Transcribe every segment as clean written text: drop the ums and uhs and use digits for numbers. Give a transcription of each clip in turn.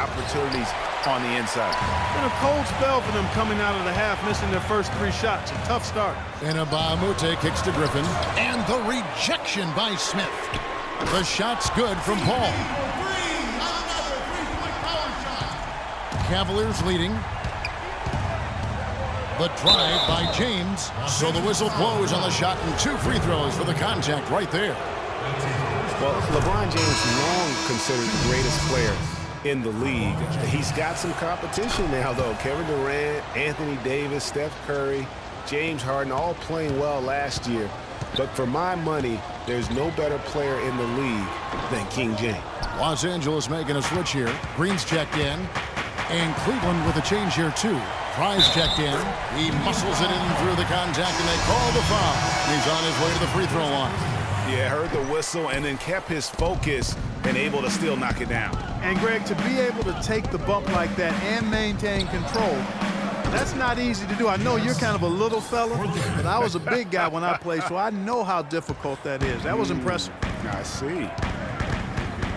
opportunities on the inside. Been a cold spell for them coming out of the half, missing their first 3 shots. A tough start. And Mbah a Moute kicks to Griffin. And the rejection by Smith. The shot's good from Paul. Cavaliers leading. The drive by James. So the whistle blows on the shot and 2 free throws for the contact right there. Well, LeBron James long considered the greatest player in the league. He's got some competition now, though. Kevin Durant, Anthony Davis, Steph Curry, James Harden, all playing well last year. But for my money, there's no better player in the league than King James. Los Angeles making a switch here. Green's checked in. And Cleveland with a change here, too. Price checked in. He muscles it in through the contact, and they call the foul. He's on his way to the free throw line. Yeah, heard the whistle and then kept his focus and able to still knock it down. And, Greg, to be able to take the bump like that and maintain control, that's not easy to do. I know you're kind of a little fella, but I was a big guy when I played, so I know how difficult that is. That was impressive. I see.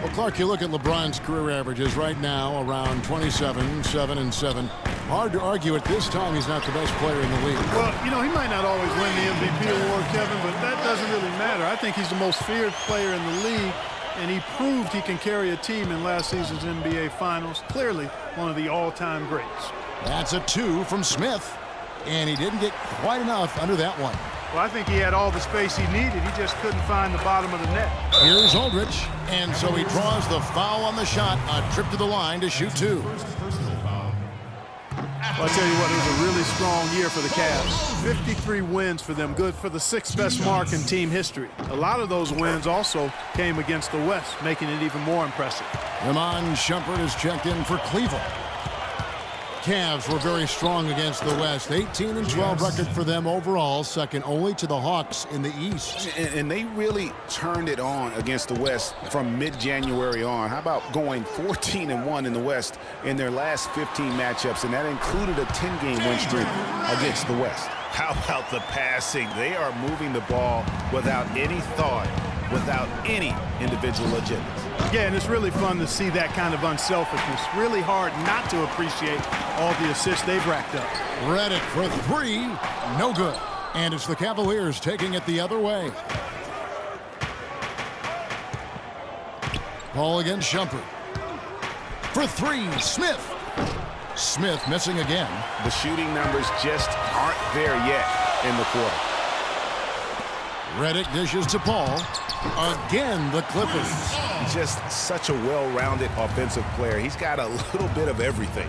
Well, Clark, you look at LeBron's career averages right now around 27, 7, and 7. Hard to argue at this time he's not the best player in the league. Well, you know, he might not always win the MVP award, Kevin, but that doesn't really matter. I think he's the most feared player in the league, and he proved he can carry a team in last season's NBA Finals. Clearly one of the all-time greats. That's a 2 from Smith, and he didn't get quite enough under that one. Well, I think he had all the space he needed. He just couldn't find the bottom of the net. Here's Aldridge, and so he draws the foul on the shot, a trip to the line to shoot 2. Well, I'll tell you what, it was a really strong year for the Cavs. 53 wins for them, good for the 6th best mark in team history. A lot of those wins also came against the West, making it even more impressive. Iman Shumpert is checked in for Cleveland. Cavs were very strong against the West. 18-12 record for them overall, second only to the Hawks in the East. And they really turned it on against the West from mid-January on. How about going 14-1 in the West in their last 15 matchups, and that included a 10-game win streak against the West. How about the passing? They are moving the ball without any thought, without any individual agendas. Yeah, and it's really fun to see that kind of unselfishness. Really hard not to appreciate all the assists they've racked up. Redick for 3, no good. And it's the Cavaliers taking it the other way. Ball against Shumpert. For 3, Smith. Smith missing again. The shooting numbers just aren't there yet in the quarter. Redick dishes to Paul. Again, the Clippers. Just such a well-rounded offensive player. He's got a little bit of everything.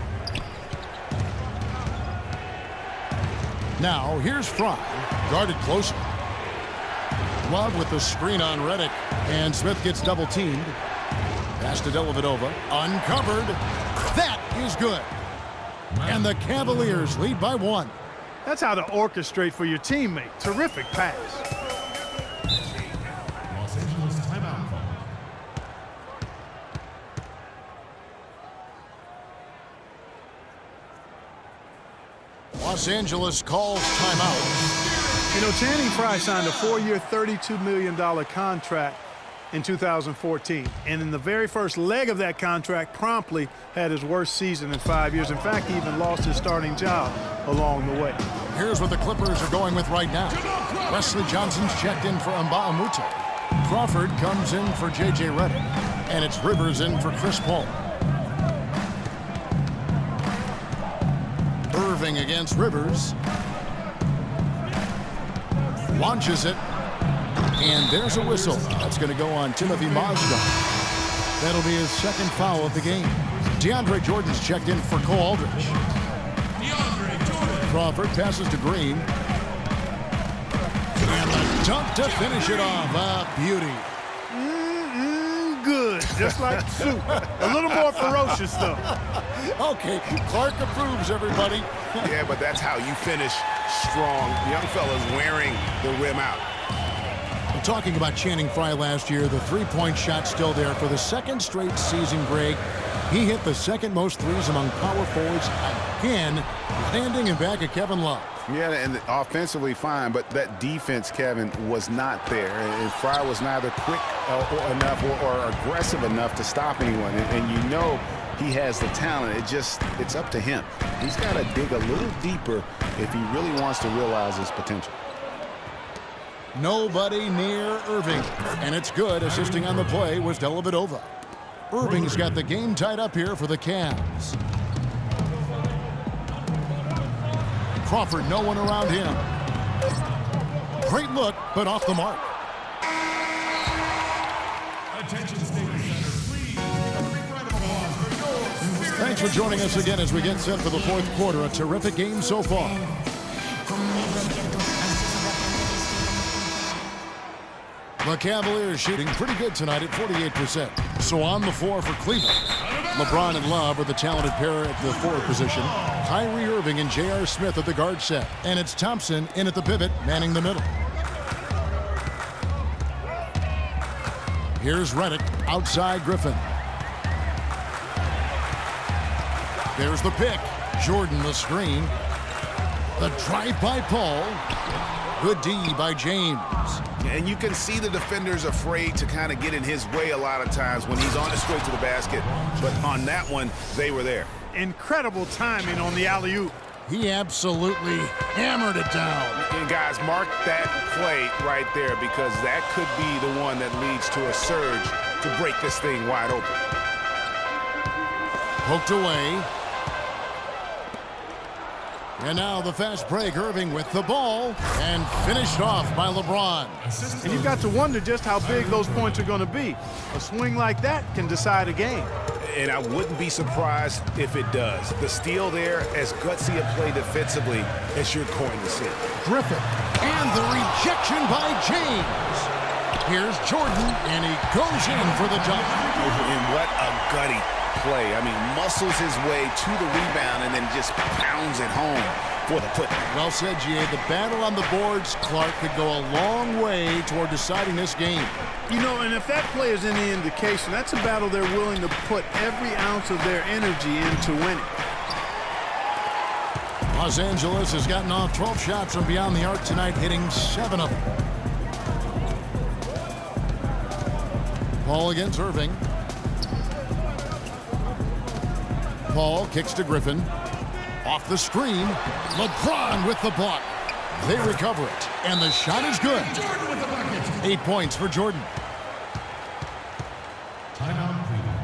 Now, here's Fry, guarded closer. Love with the screen on Redick, and Smith gets double-teamed. Pass to Dellavedova, uncovered. That is good. And the Cavaliers lead by 1. That's how to orchestrate for your teammate. Terrific pass. Los Angeles timeout call. Los Angeles calls timeout. You know, Channing Frye signed a 4-year, $32 million contract in 2014. And in the very first leg of that contract, promptly had his worst season in 5 years. In fact, he even lost his starting job along the way. Here's what the Clippers are going with right now. Wesley Johnson's checked in for Mbah a Moute. Crawford comes in for J.J. Redick. And it's Rivers in for Chris Paul. Irving against Rivers. Launches it. And there's a whistle. That's going to go on Timothy Mozgov. That'll be his second foul of the game. DeAndre Jordan's checked in for Cole Aldridge. Crawford passes to Green. And the dunk to finish it off. A beauty. Good, just like soup. A little more ferocious, though. Okay, Clark approves, everybody. Yeah, but that's how you finish strong. Young fella's wearing the rim out. We're talking about Channing Frye last year. The three-point shot still there for the second straight season, Greg. He hit the second most threes among power forwards again, landing in back of Kevin Love. Yeah, and offensively fine, but that defense, Kevin, was not there. And Frye was neither quick enough or aggressive enough to stop anyone. And you know He has the talent. It's up to him. He's got to dig a little deeper if he really wants to realize his potential. Nobody near Irving. And it's good. Assisting on the play was Dellavedova. Irving's got the game tied up here for the Cavs. Crawford, no one around him. Great look, but off the mark. Attention, Staples Center, please. A quick round of applause for yours. Thanks for joining us again as we get set for the fourth quarter. A terrific game so far. The Cavaliers shooting pretty good tonight at 48%. So on the floor for Cleveland, LeBron and Love are the talented pair at the forward position. Kyrie Irving and J.R. Smith at the guard set. And it's Thompson in at the pivot, manning the middle. Here's Redick outside Griffin. There's the pick. Jordan the screen. The drive by Paul. Good D by James. And you can see the defenders afraid to kind of get in his way a lot of times when he's on his way to the basket. But on that one, they were there. Incredible timing on the alley-oop. He absolutely hammered it down. And guys, mark that play right there because that could be the one that leads to a surge to break this thing wide open. Poked away. And now the fast break. Irving with the ball and finished off by LeBron. And you've got to wonder just how big those points are going to be. A swing like that can decide a game. And I wouldn't be surprised if it does. The steal there, as gutsy a play defensively as you're going to see. Griffin and the rejection by James. Here's Jordan, and he goes in for the dunk. And what a gutty play. I mean, muscles his way to the rebound and then just pounds it home for the putback. Well said, G.A. The battle on the boards, Clark, could go a long way toward deciding this game. You know, and if that play is any indication, that's a battle they're willing to put every ounce of their energy into winning. Los Angeles has gotten off 12 shots from beyond the arc tonight, hitting 7 of them. Paul against Irving. Paul kicks to Griffin. Off the screen. LeBron with the block. They recover it. And the shot is good. 8 points for Jordan. Timeout, Cleveland.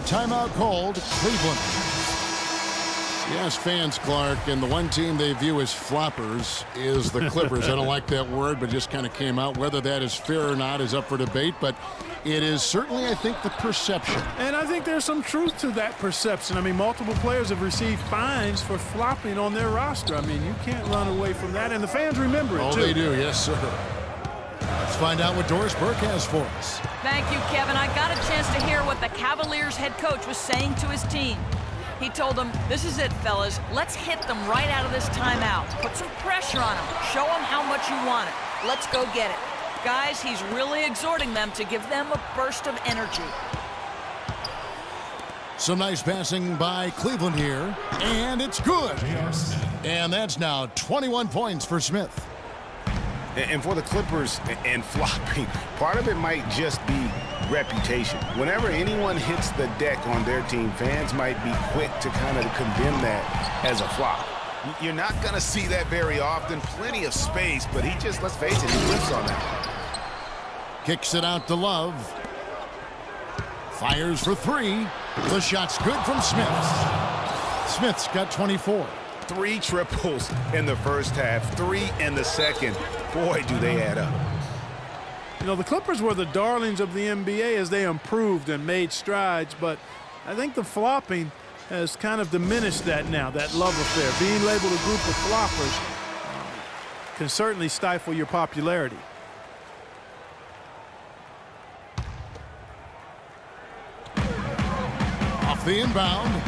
Timeout called, Cleveland. Yes, fans, Clark, and the one team they view as floppers is the Clippers. I don't like that word, but just kind of came out. Whether that is fair or not is up for debate, but it is certainly, I think, the perception. And I think there's some truth to that perception. I mean, multiple players have received fines for flopping on their roster. I mean, you can't run away from that, and the fans remember it, Oh, too. they do, yes, sir. Let's find out what Doris Burke has for us. Thank you, Kevin. I got a chance to hear what the Cavaliers head coach was saying to his team. He told them, this is it, fellas. Let's hit them right out of this timeout. Put some pressure on them. Show them how much you want it. Let's go get it. Guys, he's really exhorting them to give them a burst of energy. Some nice passing by Cleveland here, and it's good. And that's now 21 points for Smith. And for the Clippers and flopping, part of it might just be reputation. Whenever anyone hits the deck on their team, fans might be quick to kind of condemn that as a flop. You're not going to see that very often. Plenty of space, but he just, let's face it, he whiffs on that. Kicks it out to Love. Fires for 3. The shot's good from Smith. Smith's got 24. 3 triples in the first half, 3 in the second. Boy, do they add up. You know, the Clippers were the darlings of the NBA as they improved and made strides, but I think the flopping has kind of diminished that now, that love affair. Being labeled a group of floppers can certainly stifle your popularity. Off the inbound.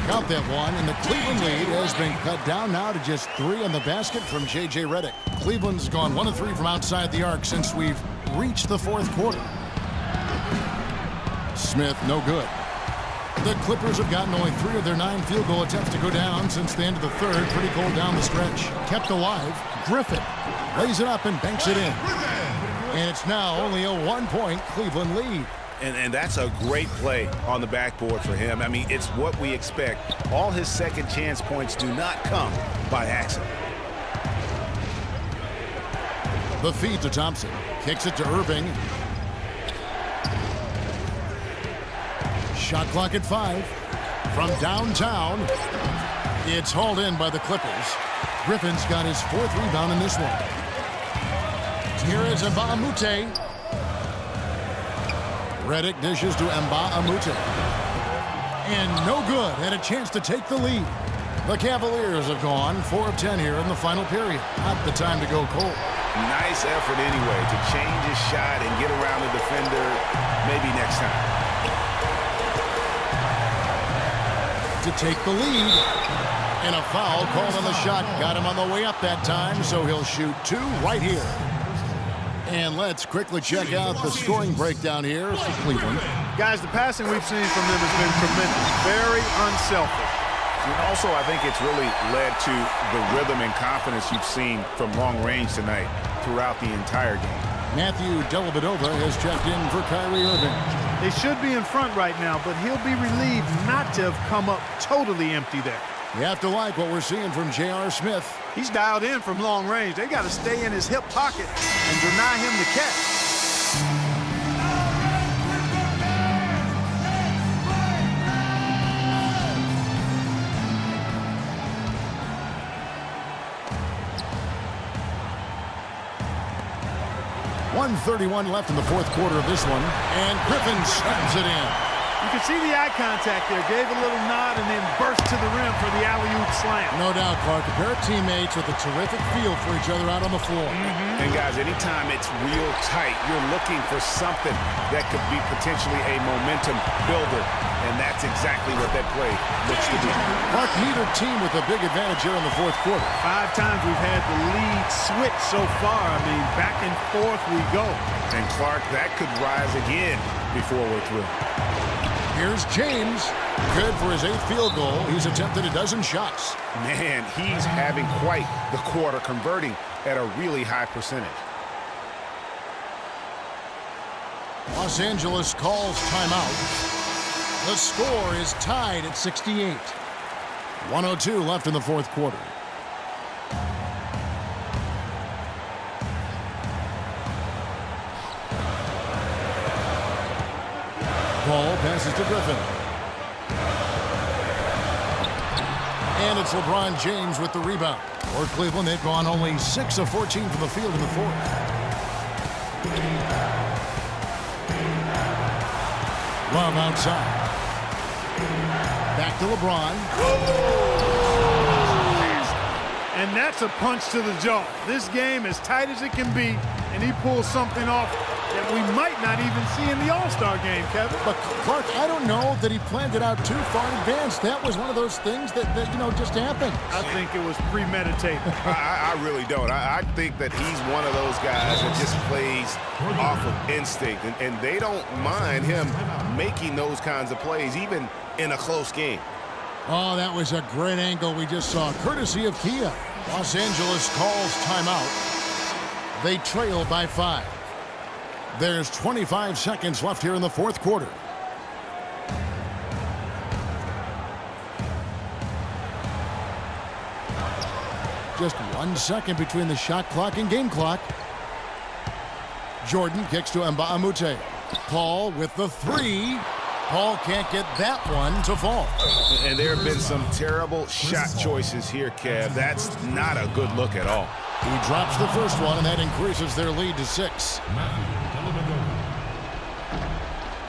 Count that one, and the Cleveland lead has been cut down now to just 3 on the basket from J.J. Redick. Cleveland's gone 1 of 3 from outside the arc since we've reached the fourth quarter. Smith, no good. The Clippers have gotten only 3 of their 9 field goal attempts to go down since the end of the third. Pretty cold down the stretch. Kept alive. Griffin lays it up and banks it in. And it's now only a 1-point Cleveland lead. And that's a great play on the backboard for him. I mean, it's what we expect. All his second chance points do not come by accident. The feed to Thompson. Kicks it to Irving. Shot clock at 5. From downtown, it's hauled in by the Clippers. Griffin's got his 4th rebound in this one. Here is Mbah a Moute. Redick dishes to Mbah a Moute. And no good. Had a chance to take the lead. The Cavaliers have gone 4 of 10 here in the final period. Not the time to go cold. Nice effort anyway to change his shot and get around the defender maybe next time. To take the lead. And a foul called on the shot. Got him on the way up that time, so he'll shoot 2 right here. And let's quickly check out the scoring breakdown here for Cleveland. Guys, the passing we've seen from them has been tremendous. Very unselfish. And also, I think it's really led to the rhythm and confidence you've seen from long range tonight throughout the entire game. Matthew Dellavedova has checked in for Kyrie Irving. They should be in front right now, but he'll be relieved not to have come up totally empty there. You have to like what we're seeing from J.R. Smith. He's dialed in from long range. They got to stay in his hip pocket and deny him the catch. .131 left in the 4th quarter of this one, and Griffin slams it in. You can see the eye contact there. Gave a little nod and then burst to the rim for the alley-oop slam. No doubt, Clark. A pair of teammates with a terrific feel for each other out on the floor. And guys, anytime it's real tight, you're looking for something that could be potentially a momentum builder. And that's exactly what that play looks to be. Clark, neither team with a big advantage here in the 4th quarter. 5 times we've had the lead switch so far. I mean, back and forth we go. And Clark, that could rise again before we're through. Here's James. Good for his 8th field goal. He's attempted a dozen shots. Man, he's having quite the quarter, converting at a really high percentage. Los Angeles calls timeout. The score is tied at 68. 1:02 left in the 4th quarter. Ball passes to Griffin. And it's LeBron James with the rebound. For Cleveland, they've gone only 6 of 14 from the field in the 4th. Love outside. Back to LeBron. And that's a punch to the jaw. This game as tight as it can be, and he pulls something off that we might not even see in the All-Star game, Kevin. But Clark, I don't know that he planned it out too far in advance. That was one of those things that just happened. I think it was premeditated. I really don't. I think that he's one of those guys that just plays off of instinct, and they don't mind him making those kinds of plays, even in a close game. Oh, that was a great angle we just saw, courtesy of Kia. Los Angeles calls timeout. They trail by 5. There's 25 seconds left here in the 4th quarter. Just 1 second between the shot clock and game clock. Jordan kicks to Mbah a Moute. Paul with the 3. Paul can't get that one to fall. And there have been some terrible shot choices here, Kev. That's not a good look at all. He drops the first one, and that increases their lead to 6.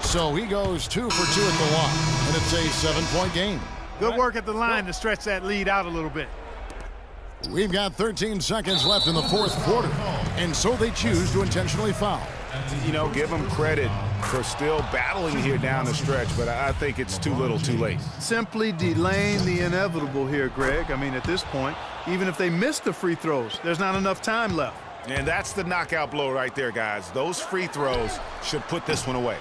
So he goes 2 for 2 at the line, and it's a 7-point game. Good work at the line to stretch that lead out a little bit. We've got 13 seconds left in the 4th quarter, and so they choose to intentionally foul. You know, give them credit for still battling here down the stretch, but I think it's too little too late. Simply delaying the inevitable here, Greg. I mean, at this point, even if they miss the free throws, there's not enough time left. And that's the knockout blow right there, guys. Those free throws should put this one away.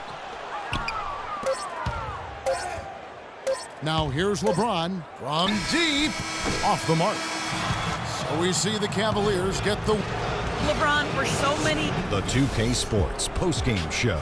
Now here's LeBron from deep, off the mark. So we see the Cavaliers get the... LeBron, for so many The 2K Sports postgame show.